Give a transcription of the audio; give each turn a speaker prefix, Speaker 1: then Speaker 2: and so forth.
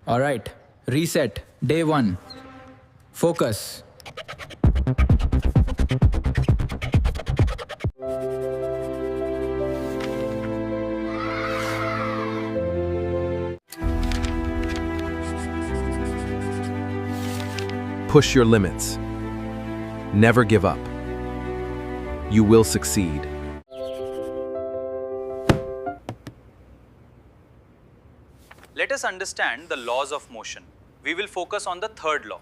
Speaker 1: All right, reset. Day 1. Focus.
Speaker 2: Push your limits. Never give up. You will succeed.
Speaker 3: Let us understand the laws of motion. We will focus on the third law.